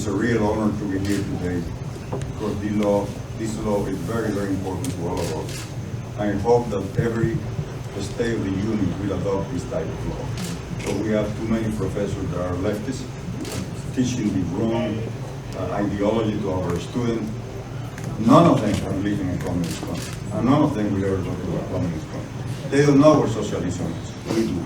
It's a real honor to be here today because this law is very, very important to all of us. I hope that every state of the union will adopt this type of law. So we have too many professors that are leftists, teaching the wrong ideology to our students. None of them are living in a communist country, and none of them will ever go to a communist country. They don't know what socialism is. We do.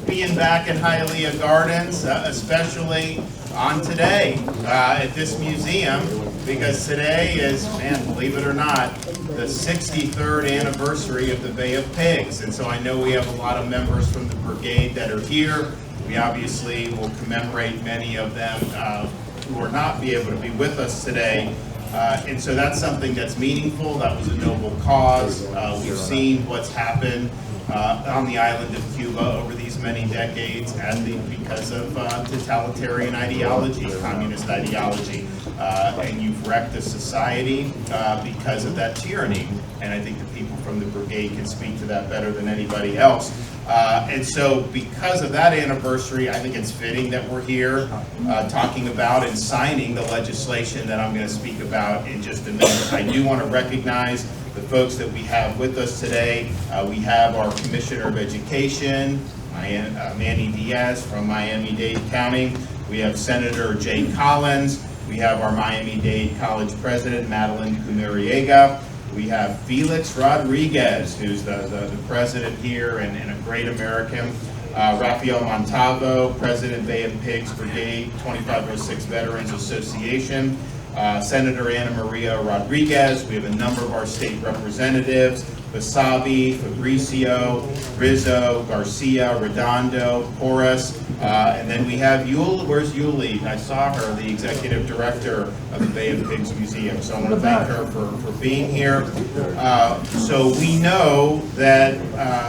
Being back in Hialeah Gardens, especially on today at this museum, because today is, man, believe it or not, the 63rd anniversary of the Bay of Pigs. And so I know we have a lot of members from the brigade that are here. We obviously will commemorate many of them who will not be able to be with us today. And so that's something that's meaningful. That was a noble cause. We've seen what's happened on the island of Cuba over these many decades because of totalitarian ideology, communist ideology. And you've wrecked a society because of that tyranny. And I think the people from the brigade can speak to that better than anybody else. And so because of that anniversary, I think it's fitting that we're here talking about and signing the legislation that I'm going to speak about in just a minute. I do want to recognize the folks that we have with us today. We have our Commissioner of Education, Manny Diaz from Miami-Dade County. We have Senator Jay Collins. We have our Miami-Dade College President, Madeline Cunariega. We have Felix Rodriguez, who's the president here and a great American. Rafael Montalvo, President Bay of Pigs Brigade 2506 Veterans Association. Senator Ana Maria Rodriguez. We have a number of our state representatives, Basabe, Fabricio, Rizzo, Garcia, Redondo, Porras, and then we have Yul. Where's Yuli? I saw her, the executive director of the Bay of Pigs Museum. So I want to thank her for being here. So we know that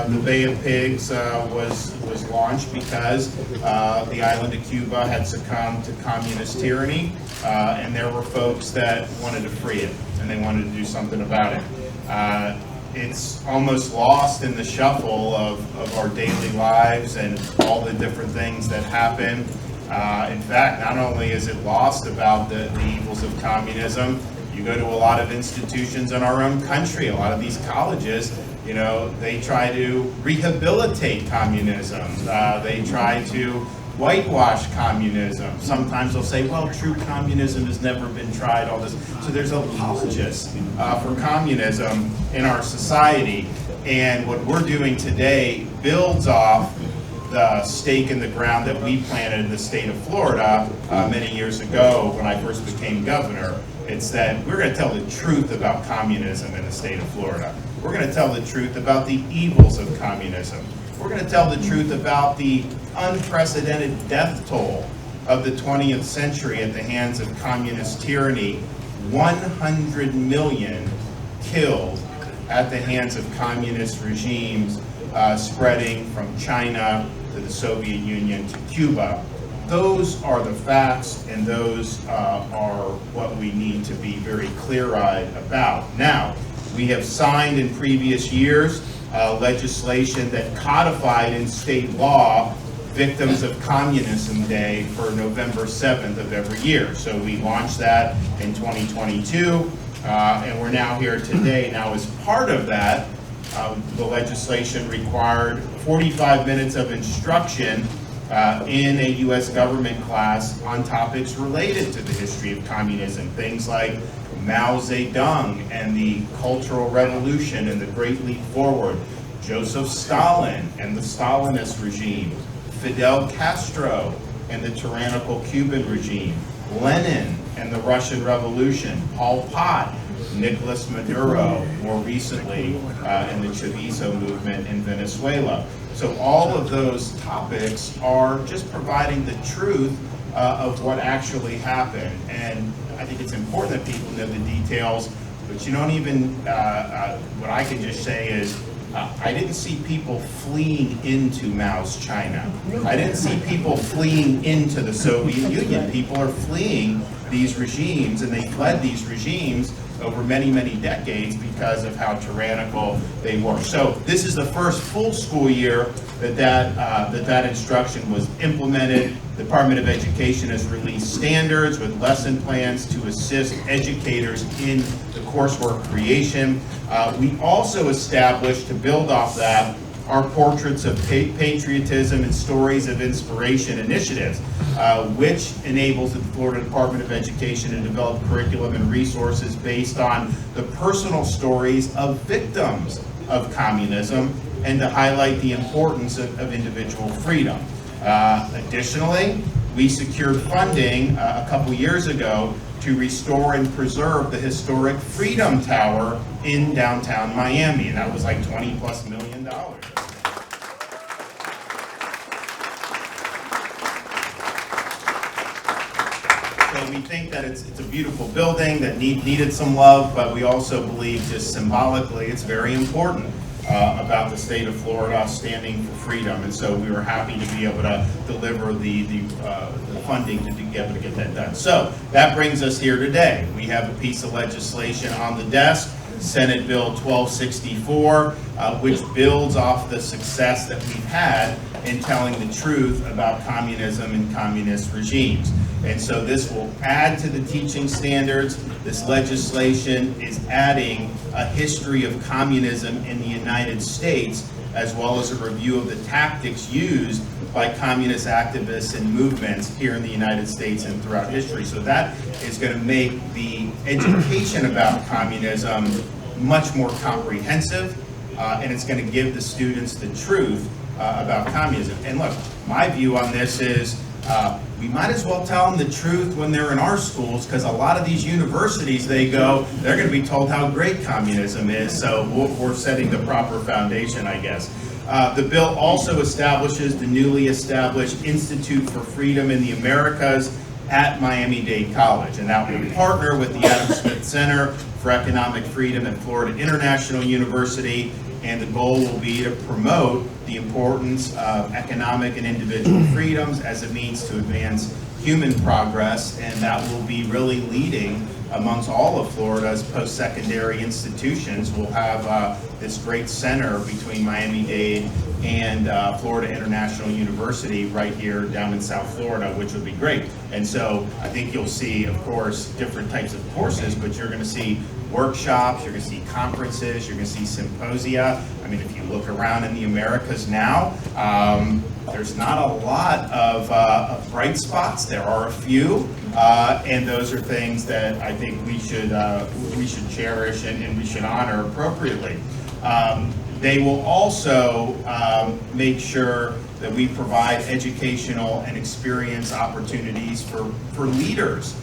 the Bay of Pigs was launched because the island of Cuba had succumbed to communist tyranny, and there were folks that wanted to free it, and they wanted to do something about it. It's almost lost in the shuffle of our daily lives and all the different things that happen. In fact, not only is it lost about the evils of communism, you go to a lot of institutions in our own country, a lot of these colleges, you know, they try to rehabilitate communism. They try to whitewash communism. Sometimes they'll say, well, true communism has never been tried, all this. So there's apologists for communism in our society. And what we're doing today builds off the stake in the ground that we planted in the state of Florida many years ago when I first became governor. It's that we're going to tell the truth about communism in the state of Florida. We're going to tell the truth about the evils of communism. We're going to tell the truth about the unprecedented death toll of the 20th century at the hands of communist tyranny. 100 million killed at the hands of communist regimes spreading from China to the Soviet Union to Cuba. Those are the facts, and those are what we need to be very clear-eyed about. Now, we have signed in previous years legislation that codified in state law Victims of Communism Day for November 7th of every year. So we launched that in 2022, and we're now here today. Now, as part of that, the legislation required 45 minutes of instruction in a U.S. government class on topics related to the history of communism. Things like Mao Zedong and the Cultural Revolution and the Great Leap Forward, Joseph Stalin and the Stalinist regime, Fidel Castro and the tyrannical Cuban regime, Lenin and the Russian Revolution, Pol Pot, Nicolas Maduro, more recently in the Chavismo movement in Venezuela. So all of those topics are just providing the truth of what actually happened. And I think it's important that people know the details. But you don't even, what I can just say is, I didn't see people fleeing into Mao's China. I didn't see people fleeing into the Soviet Union. People are fleeing these regimes, and they fled these regimes over many, many decades because of how tyrannical they were. So this is the first full school year that instruction was implemented. The Department of Education has released standards with lesson plans to assist educators in the coursework creation. We also established, to build off that, our Portraits of Patriotism and Stories of Inspiration initiatives, which enables the Florida Department of Education to develop curriculum and resources based on the personal stories of victims of communism and to highlight the importance of individual freedom. Additionally, we secured funding a couple years ago to restore and preserve the historic Freedom Tower in downtown Miami, and that was like $20+ million. So we think that it's a beautiful building that needed some love, but we also believe just symbolically it's very important about the state of Florida standing for freedom. And so we were happy to be able to deliver the funding to be able to get that done. So that brings us here today. We have a piece of legislation on the desk, Senate Bill 1264, which builds off the success that we've had in telling the truth about communism and communist regimes. And so this will add to the teaching standards. This legislation is adding a history of communism in the United States, as well as a review of the tactics used by communist activists and movements here in the United States and throughout history. So that is going to make the education about communism much more comprehensive, and it's going to give the students the truth about communism. And look, my view on this is we might as well tell them the truth when they're in our schools, because a lot of these universities they're going to be told how great communism is, so we're setting the proper foundation, I guess. The bill also establishes the newly established Institute for Freedom in the Americas at Miami-Dade College, and that will partner with the Adam Smith Center for Economic Freedom at Florida International University, and the goal will be to promote the importance of economic and individual freedoms as a means to advance human progress, and that will be really leading amongst all of Florida's post-secondary institutions. We'll have this great center between Miami-Dade and Florida International University right here down in South Florida, which would be great. And so I think you'll see, of course, different types of courses, but you're going to see workshops, you're going to see conferences, you're going to see symposia. I mean, if you look around in the Americas now, there's not a lot of bright spots. There are a few, and those are things that I think we should cherish and we should honor appropriately. They will also make sure that we provide educational and experience opportunities for leaders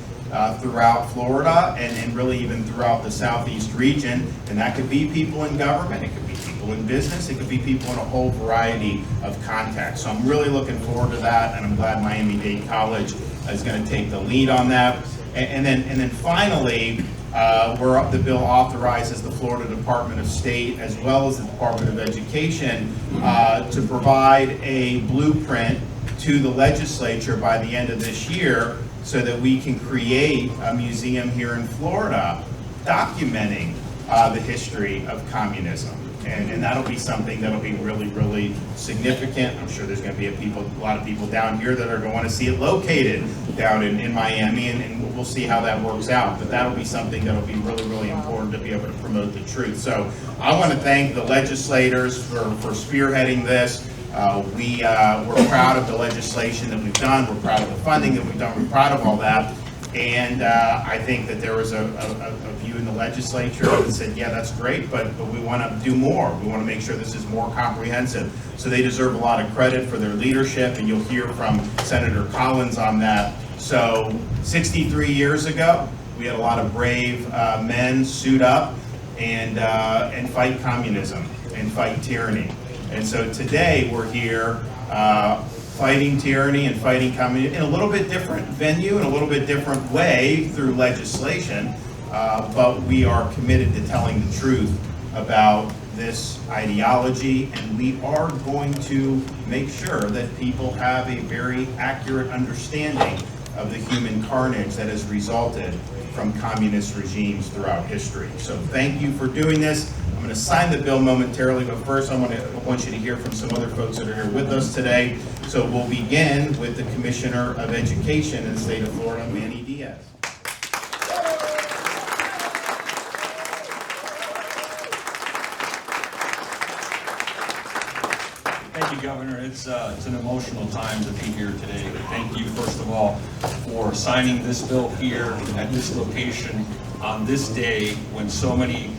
throughout Florida and really even throughout the Southeast region. And that could be people in government, it could be people in business, it could be people in a whole variety of contexts. So I'm really looking forward to that, and I'm glad Miami-Dade College is going to take the lead on that. And then finally, the bill authorizes the Florida Department of State as well as the Department of Education to provide a blueprint to the legislature by the end of this year so that we can create a museum here in Florida documenting the history of communism. And that'll be something that'll be really, really significant. I'm sure there's going to be a lot of people down here that are going to want to see it located down in Miami, and we'll see how that works out. But that'll be something that'll be really, really important to be able to promote the truth. So I want to thank the legislators for spearheading this. We're proud of the legislation that we've done. We're proud of the funding that we've done. We're proud of all that. And I think that there was a view in the legislature that said, yeah, that's great, but we want to do more. We want to make sure this is more comprehensive. So they deserve a lot of credit for their leadership, and you'll hear from Senator Collins on that. So 63 years ago, we had a lot of brave men suit up and fight communism and fight tyranny. And so today we're here fighting tyranny and fighting communism in a little bit different venue, in a little bit different way through legislation. but we are committed to telling the truth about this ideology, and we are going to make sure that people have a very accurate understanding of the human carnage that has resulted from communist regimes throughout history. So thank you for doing this. I'm going to sign the bill momentarily, but first I want you to hear from some other folks that are here with us today. So we'll begin with the Commissioner of Education in the state of Florida, Manny Diaz. Thank you, Governor. It's an emotional time to be here today. Thank you, first of all, for signing this bill here at this location on this day when so many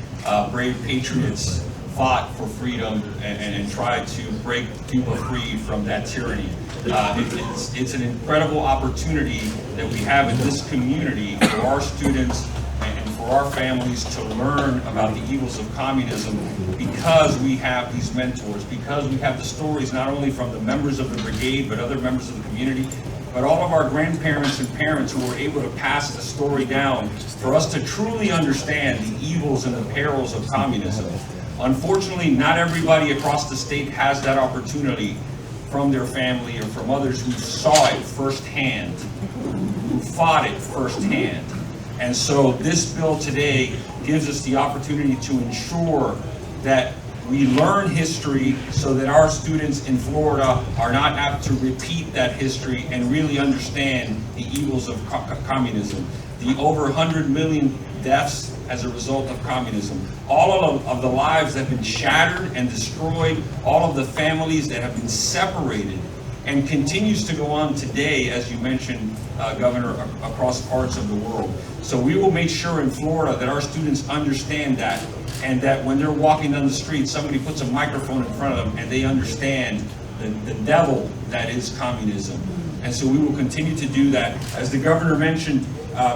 brave patriots fought for freedom and tried to break Cuba free from that tyranny. It's an incredible opportunity that we have in this community for our students and for our families to learn about the evils of communism, because we have these mentors, because we have the stories not only from the members of the brigade but other members of the community, but all of our grandparents and parents who were able to pass the story down for us to truly understand the evils and the perils of communism. Unfortunately, not everybody across the state has that opportunity from their family or from others who saw it firsthand, who fought it firsthand. And so this bill today gives us the opportunity to ensure that we learn history so that our students in Florida are not apt to repeat that history and really understand the evils of communism. The over 100 million deaths as a result of communism, all of the lives that have been shattered and destroyed, all of the families that have been separated, and continues to go on today, as you mentioned, Governor, across parts of the world. So we will make sure in Florida that our students understand that, and that when they're walking down the street, somebody puts a microphone in front of them and they understand the devil that is communism. And so we will continue to do that. As the Governor mentioned,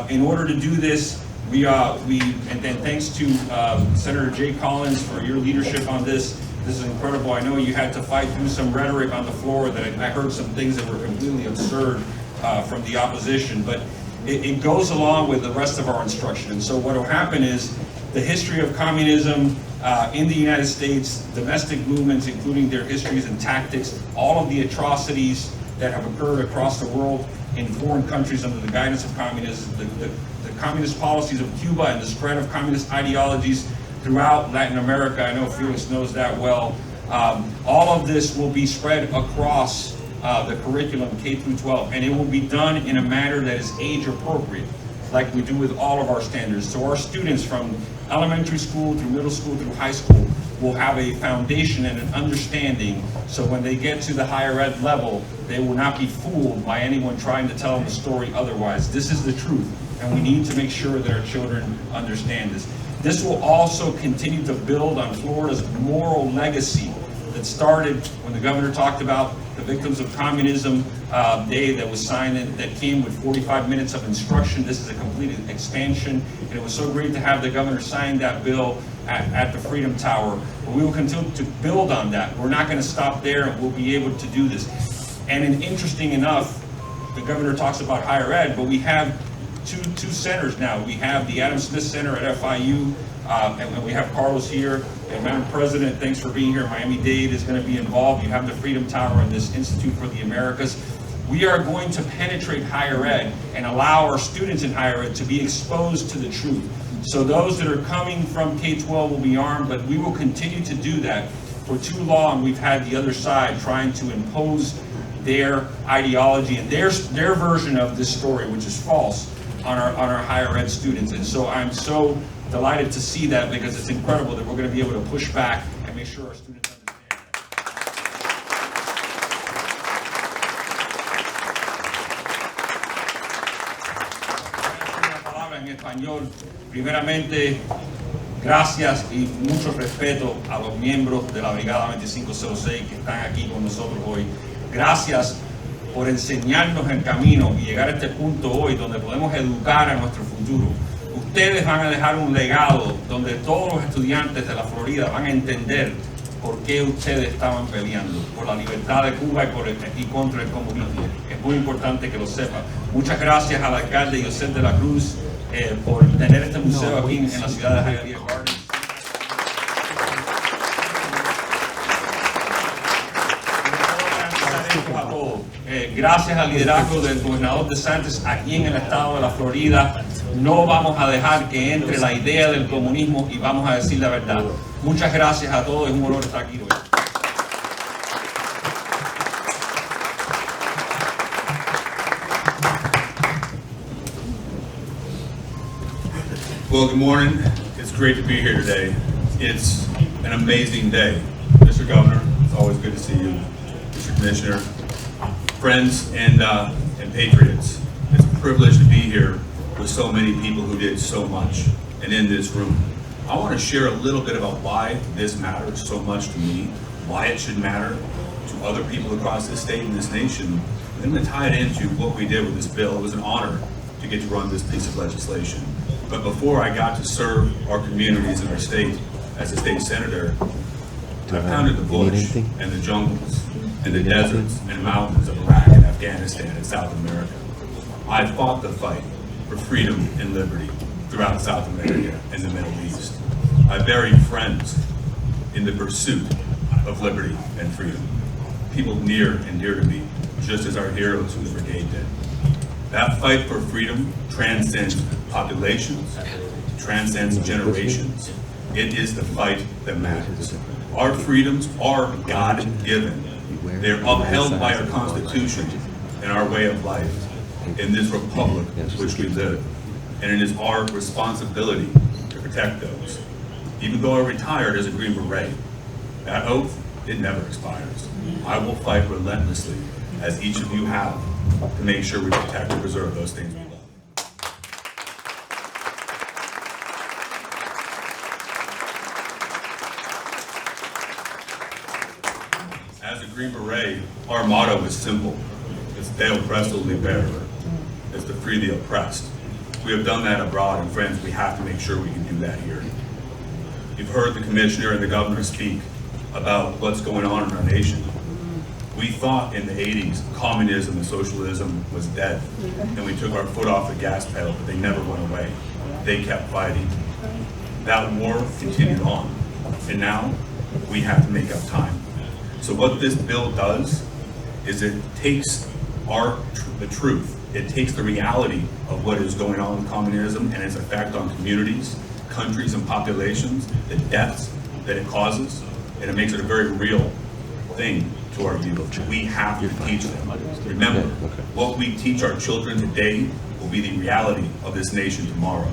in order to do this, and then thanks to Senator Jay Collins for your leadership on this. This is incredible. I know you had to fight through some rhetoric on the floor that I heard some things that were completely absurd from the opposition, but it goes along with the rest of our instruction. And so what will happen is the history of communism in the United States, domestic movements, including their histories and tactics, all of the atrocities that have occurred across the world in foreign countries under the guidance of communism, the communist policies of Cuba and the spread of communist ideologies throughout Latin America. I know Felix knows that well. All of this will be spread across the curriculum K through 12, and it will be done in a manner that is age appropriate, like we do with all of our standards. So our students from elementary school through middle school through high school will have a foundation and an understanding, so when they get to the higher ed level, they will not be fooled by anyone trying to tell them the story otherwise. This is the truth, and we need to make sure that our children understand this. This will also continue to build on Florida's moral legacy that started when the governor talked about the Victims of Communism Day that was signed, that came with 45 minutes of instruction. This is a complete expansion, and it was so great to have the governor sign that bill at the Freedom Tower. But we will continue to build on that. We're not going to stop there, and we'll be able to do this. And interesting enough, the governor talks about higher ed, but we have two centers now. We have the Adam Smith Center at FIU, and we have Carlos here. And Madam President, thanks for being here. Miami-Dade is going to be involved. You have the Freedom Tower and this Institute for the Americas. We are going to penetrate higher ed and allow our students in higher ed to be exposed to the truth. So those that are coming from K-12 will be armed, but we will continue to do that. For too long, we've had the other side trying to impose their ideology and their version of this story, which is false, on our higher ed students. And so I'm so delighted to see that, because it's incredible that we're going to be able to push back and make sure our students understand that. Una palabra en español. Primeramente, gracias y mucho respeto a los miembros de la Brigada 2506 que están aquí con nosotros hoy. Gracias por enseñarnos el camino y llegar a este punto hoy donde podemos educar a nuestro futuro. Ustedes van a dejar un legado donde todos los estudiantes de la Florida van a entender por qué ustedes estaban peleando, por la libertad de Cuba y contra el comunismo. Es muy importante que lo sepan. Muchas gracias al alcalde José de la Cruz por tener este museo aquí en la ciudad de Hialeah Gardens. A todos. Gracias al liderazgo del gobernador DeSantis aquí en el estado de la Florida, no vamos a dejar que entre la idea del comunismo y vamos a decir la verdad. Muchas gracias a todos, es un honor estar aquí hoy. Well, good morning. It's great to be here today. It's an amazing day. Mr. Governor, it's always good to see you. Mr. Commissioner, friends and patriots. It's a privilege to be here with so many people who did so much and in this room. I want to share a little bit about why this matters so much to me, why it should matter to other people across this state and this nation. I'm going to tie it into what we did with this bill. It was an honor to get to run this piece of legislation. But before I got to serve our communities in our state as a state senator, I founded the bush and the jungles and the deserts and mountains of Iraq and Afghanistan and South America. I fought the fight for freedom and liberty throughout South America and the Middle East. I buried friends in the pursuit of liberty and freedom. People near and dear to me, just as our heroes in the brigade did. That fight for freedom transcends populations, transcends generations. It is the fight that matters. Our freedoms are God-given. They're upheld by our Constitution and our way of life in this republic which we live. And it is our responsibility to protect those. Even though I retired as a Green Beret, that oath, it never expires. I will fight relentlessly, as each of you have, to make sure we protect and preserve those things we love. As a Green Beret, our motto is simple. It's De Oppresso Libera. It's to free the oppressed. We have done that abroad, and friends, we have to make sure we can do that here. You've heard the Commissioner and the Governor speak about what's going on in our nation. We thought in the 80s communism and socialism was dead, and we took our foot off the gas pedal, but they never went away. They kept fighting. That war continued on, and now we have to make up time. So what this bill does is it takes the truth, it takes the reality of what is going on with communism and its effect on communities, countries, and populations, the deaths that it causes, and it makes it a very real thing to our youth. We have to teach them. Remember, what we teach our children today will be the reality of this nation tomorrow.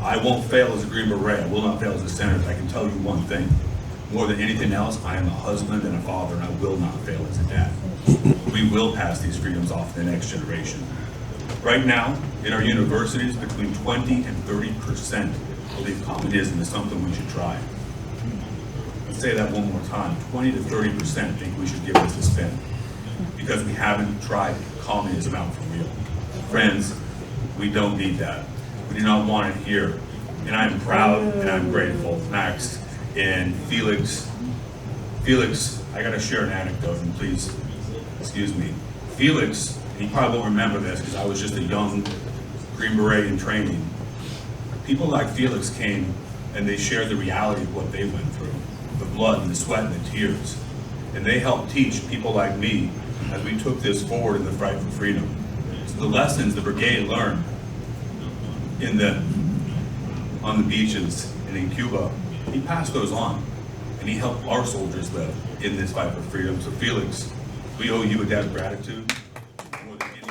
I won't fail as a Green Beret. I will not fail as a senator. I can tell you one thing. More than anything else, I am a husband and a father, and I will not fail as a dad. We will pass these freedoms off to the next generation. Right now, in our universities, between 20 and 30% believe communism is something we should try. I'll say that one more time. 20 to 30% think we should give this a spin because we haven't tried communism out for real. Friends, we don't need that. We do not want it here. And I'm proud and I'm grateful. Max and Felix, I gotta share an anecdote, and please, excuse me. Felix, and he probably won't remember this because I was just a young Green Beret in training. People like Felix came and they shared the reality of what they went through, the blood and the sweat and the tears. And they helped teach people like me as we took this forward in the fight for freedom. So the lessons the brigade learned on the beaches and in Cuba, he passed those on, and he helped our soldiers live in this fight for freedom. So Felix, we owe you a debt of gratitude. More than anything.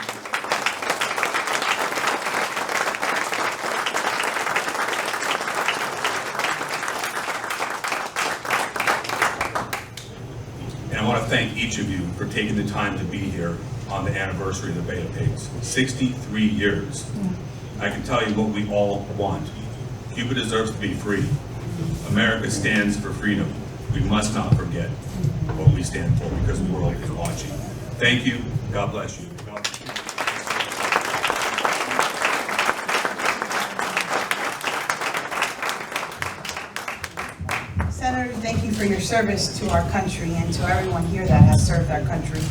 And I want to thank each of you for taking the time to be here on the anniversary of the Bay of Pigs. 63 years. I can tell you what we all want. Cuba deserves to be free. America stands for freedom. We must not forget what we stand for because the world is watching. Thank you. God bless you. Senator, thank thank you for your service to our country and to everyone here that has served our country.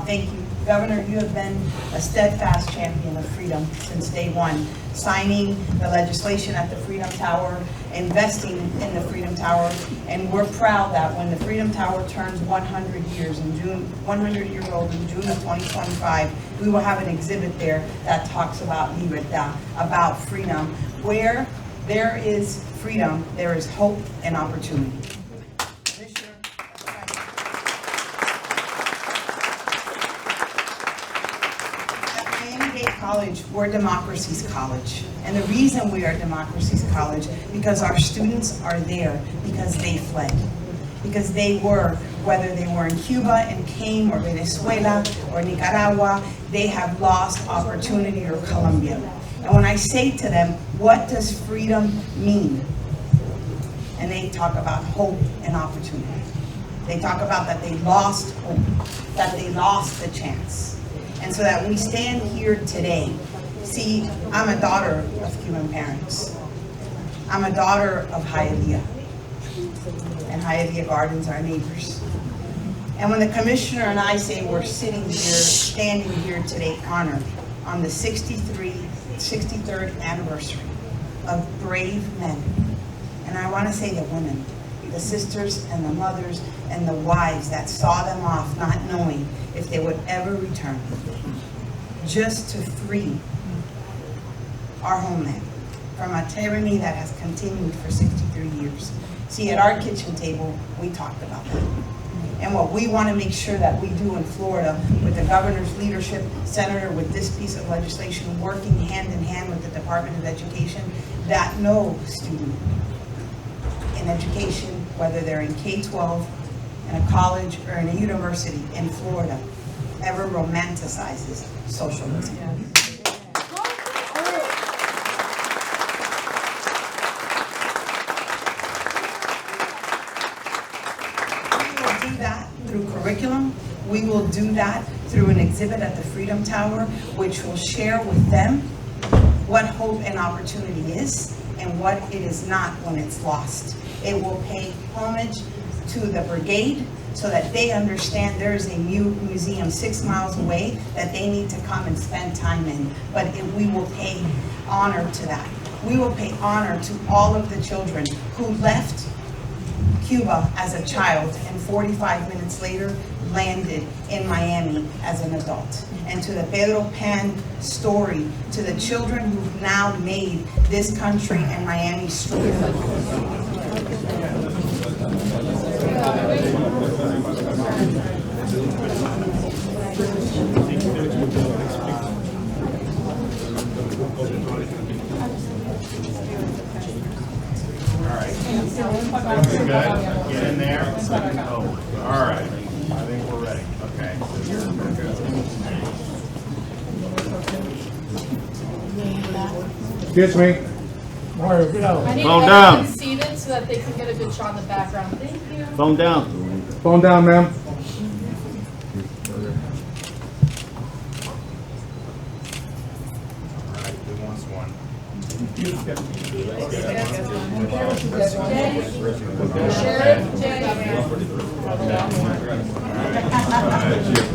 Thank you. Governor, you have been a steadfast champion of freedom since day one, signing the legislation at the Freedom Tower, investing in the Freedom Tower, and we're proud that when the Freedom Tower turns 100 years in June, 100 years old in June of 2025, we will have an exhibit there that talks about libertad, about freedom. Where there is freedom, there is hope and opportunity. College, we're democracy's college. And the reason we are democracy's college, because our students are there because they fled. Because they were, whether they were in Cuba and came, or Venezuela, or Nicaragua, they have lost opportunity, or Colombia. And when I say to them, what does freedom mean? And they talk about hope and opportunity. They talk about that they lost hope, that they lost the chance. And so that we stand here today. See, I'm a daughter of Cuban parents. I'm a daughter of Hialeah. And Hialeah Gardens are neighbors. And when the commissioner and I say we're sitting here, standing here today honored on the 63rd anniversary of brave men. And I want to say the women, the sisters and the mothers and the wives that saw them off not knowing if they would ever return, just to free our homeland from a tyranny that has continued for 63 years. See, at our kitchen table, we talked about that. And what we want to make sure that we do in Florida with the governor's leadership, Senator, with this piece of legislation, working hand in hand with the Department of Education, that no student in education, whether they're in K-12, in a college, or in a university in Florida, ever romanticizes socialism. Yeah. We will do that through curriculum. We will do that through an exhibit at the Freedom Tower, which will share with them what hope and opportunity is and what it is not when it's lost. It will pay homage to the brigade so that they understand there is a new museum 6 miles away that they need to come and spend time in. But we will pay honor to that. We will pay honor to all of the children who left Cuba as a child and 45 minutes later landed in Miami as an adult. And to the Pedro Pan story, to the children who've now made this country and Miami stronger. Good? Get in there. All right. I think we're ready. Okay. Excuse me. Mario, get out. I need Phone to down. get them seated so that they can get a good shot in the background. Thank you. Phone down. Phone down, ma'am. All right. Who wants one?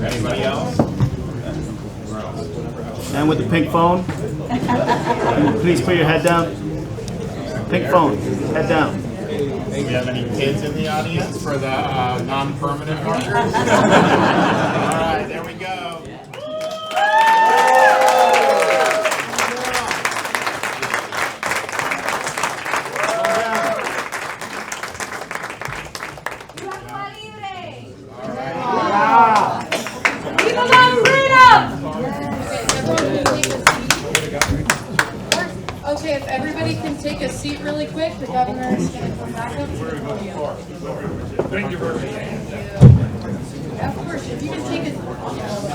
Anybody else? And with the pink phone, please put your head down. Pink phone, head down. Do we have any kids in the audience for the non-permanent markers? All right, there we go. Okay, if everybody can take a seat really quick, the governor is going to come back up to the podium. Thank you very much. Of course, if you can take a,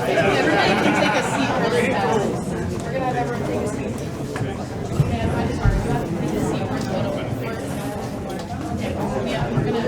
everybody can take a seat really fast. We're going to have everyone take a seat. And I just want to take a seat for a little bit. Yeah, we're going to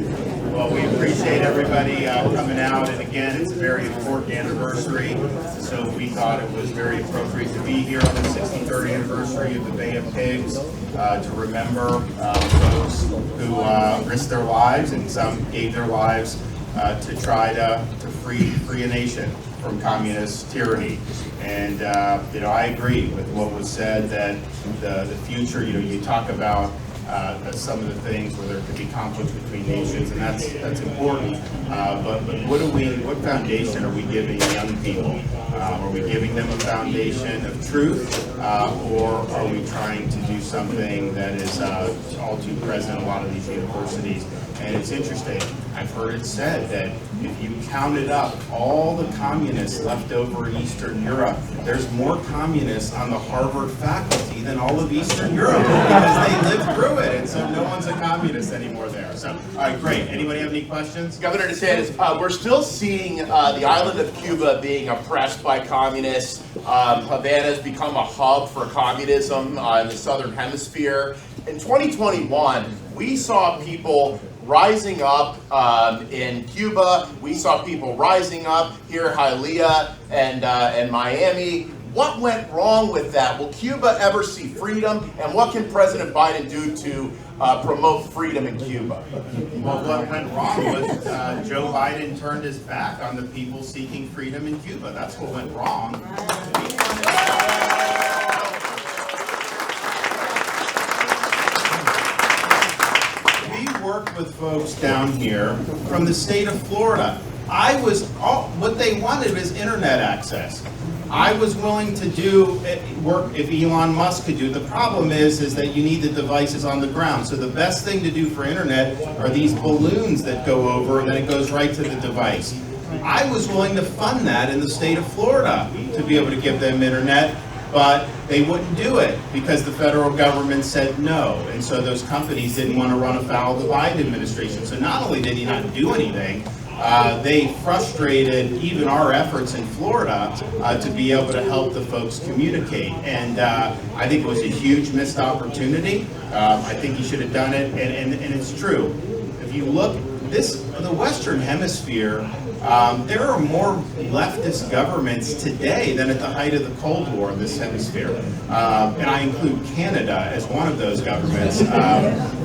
Well, we appreciate everybody coming out, and again, it's a very important anniversary, so we thought it was very appropriate to be here on the 63rd anniversary of the Bay of Pigs to remember folks who risked their lives, and some gave their lives to try to free a nation from communist tyranny. And I agree with what was said, that the future, you talk about some of the things where there could be conflicts between nations, and that's important. But what foundation are we giving young people? Are we giving them a foundation of truth, or are we trying to do something that is all too present in a lot of these universities? And it's interesting, I've heard it said that if you counted up all the communists left over in Eastern Europe, there's more communists on the Harvard faculty than all of Eastern Europe, because they lived through it, and so no one's a communist anymore there. So, all right, great. Anybody have any questions? Governor DeSantis, we're still seeing the island of Cuba being oppressed by communists. Havana has become a hub for communism in the Southern Hemisphere. In 2021, we saw people rising up in Cuba. We saw people rising up here in Hialeah and Miami. What went wrong with that? Will Cuba ever see freedom? And what can President Biden do to promote freedom in Cuba? Well, what went wrong was Joe Biden turned his back on the people seeking freedom in Cuba. That's what went wrong. Worked with folks down here from the state of Florida. What they wanted was internet access. I was willing to do work if Elon Musk could do it. The problem is that you need the devices on the ground. So the best thing to do for internet are these balloons that go over, and then it goes right to the device. I was willing to fund that in the state of Florida to be able to give them internet, but they wouldn't do it because the federal government said no. And so those companies didn't want to run afoul of the Biden administration. So not only did he not do anything, they frustrated even our efforts in Florida to be able to help the folks communicate. And I think it was a huge missed opportunity. I think he should have done it, and it's true. If you look, the Western Hemisphere, there are more leftist governments today than at the height of the Cold War in this hemisphere. And I include Canada as one of those governments.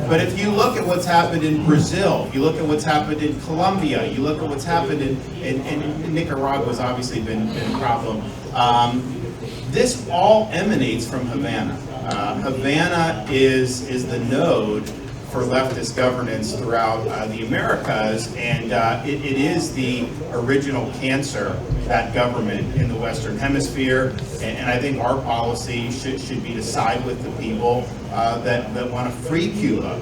But if you look at what's happened in Brazil, you look at what's happened in Colombia, you look at what's happened in Nicaragua's obviously been a problem. This all emanates from Havana. Havana is the node for leftist governance throughout the Americas, and it is the original cancer, that government in the Western Hemisphere, and I think our policy should be to side with the people that want to free Cuba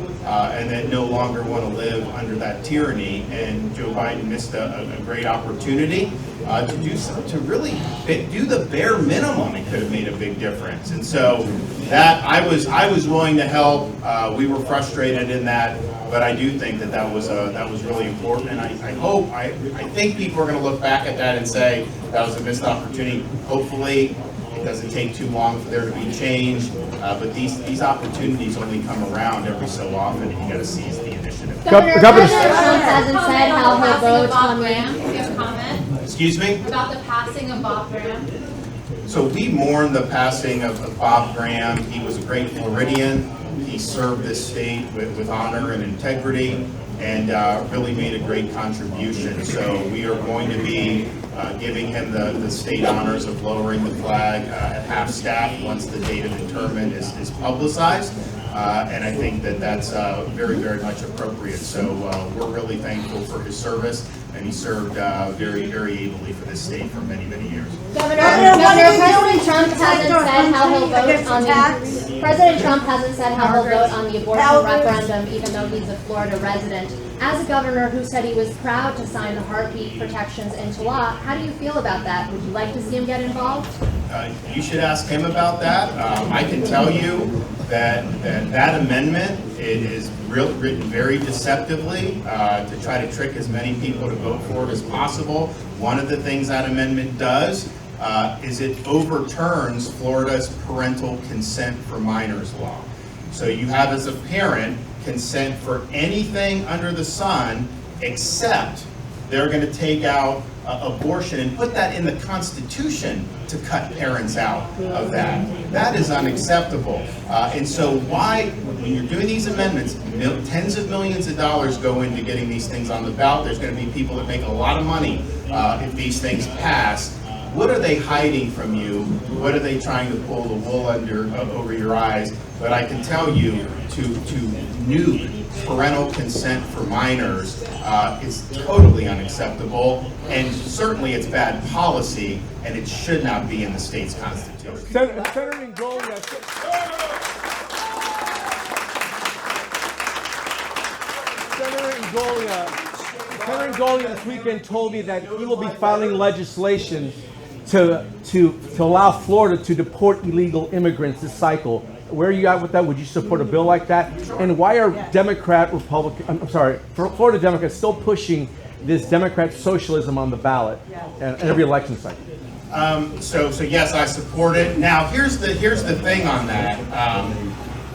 and that no longer want to live under that tyranny. And Joe Biden missed a great opportunity to do something, to really do the bare minimum. It could have made a big difference. And so that I was willing to help. We were frustrated in that, but I do think that was really important. And I think people are going to look back at that and say that was a missed opportunity. Hopefully, it doesn't take too long for there to be change. But these opportunities only come around every so often, and you got to seize the initiative. Governor Trump hasn't said how he'll vote on the... Do you have a comment? Excuse me? About the passing of Bob Graham? So we mourn the passing of Bob Graham. He was a great Floridian. He served this state with honor and integrity, and really made a great contribution. So we are going to be giving him the state honors of lowering the flag at half-staff once the date of interment is publicized. And I think that's very, very much appropriate. So we're really thankful for his service, and he served very, very ably for this state for many, many years. Governor, President Trump hasn't said how he'll vote on the... President Trump hasn't said how he'll vote on the abortion referendum, even though he's a Florida resident. As a governor who said he was proud to sign the heartbeat protections into law, how do you feel about that? Would you like to see him get involved? You should ask him about that. I can tell you that amendment is written very deceptively to try to trick as many people to vote for it as possible. One of the things that amendment does is it overturns Florida's parental consent for minors law. So you have, as a parent, consent for anything under the sun, except they're going to take out abortion and put that in the Constitution to cut parents out of that. That is unacceptable. And so why, when you're doing these amendments, tens of millions of dollars go into getting these things on the ballot. There's going to be people that make a lot of money if these things pass. What are they hiding from you? What are they trying to pull the wool over your eyes? But I can tell you, to nuke parental consent for minors is totally unacceptable, and certainly it's bad policy, and it should not be in the state's constitution. Senator Ingoglia. Senator Ingoglia this weekend told me that he will be filing legislation to allow Florida to deport illegal immigrants this cycle. Where are you at with that? Would you support a bill like that? And why are Florida Democrats still pushing this Democrat socialism on the ballot and every election cycle? So yes, I support it. Now here's the thing on that.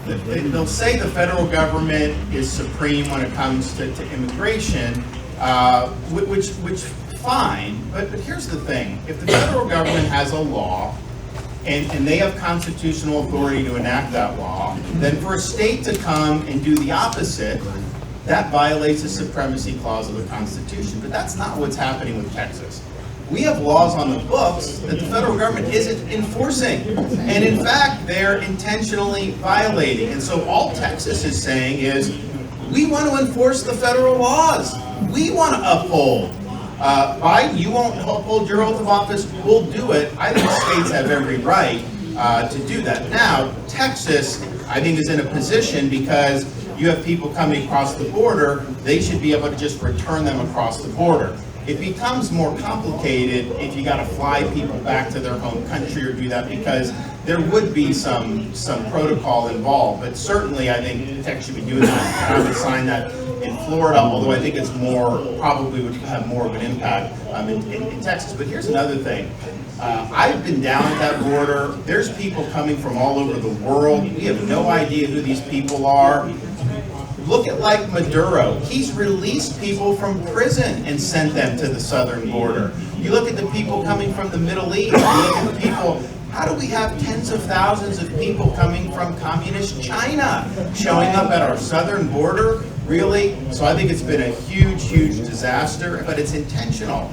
They'll say the federal government is supreme when it comes to immigration, which fine. But here's the thing: if the federal government has a law and they have constitutional authority to enact that law, then for a state to come and do the opposite, that violates the supremacy clause of the Constitution. But that's not what's happening with Texas. We have laws on the books that the federal government isn't enforcing. And in fact, they're intentionally violating. And so all Texas is saying is, we want to enforce the federal laws. We want to uphold. Biden, you won't uphold your oath of office, we'll do it. I think states have every right to do that. Now, Texas, I think, is in a position because you have people coming across the border, they should be able to just return them across the border. It becomes more complicated if you got to fly people back to their home country or do that, because there would be some protocol involved. But certainly, I think Texas should be doing that. I would sign that in Florida, although I think it's probably would have more of an impact in Texas. But here's another thing. I've been down at that border. There's people coming from all over the world. We have no idea who these people are. Look at like Maduro. He's released people from prison and sent them to the southern border. You look at the people coming from the Middle East. You look at the people. How do we have tens of thousands of people coming from communist China showing up at our southern border? Really? So I think it's been a huge, huge disaster, but it's intentional.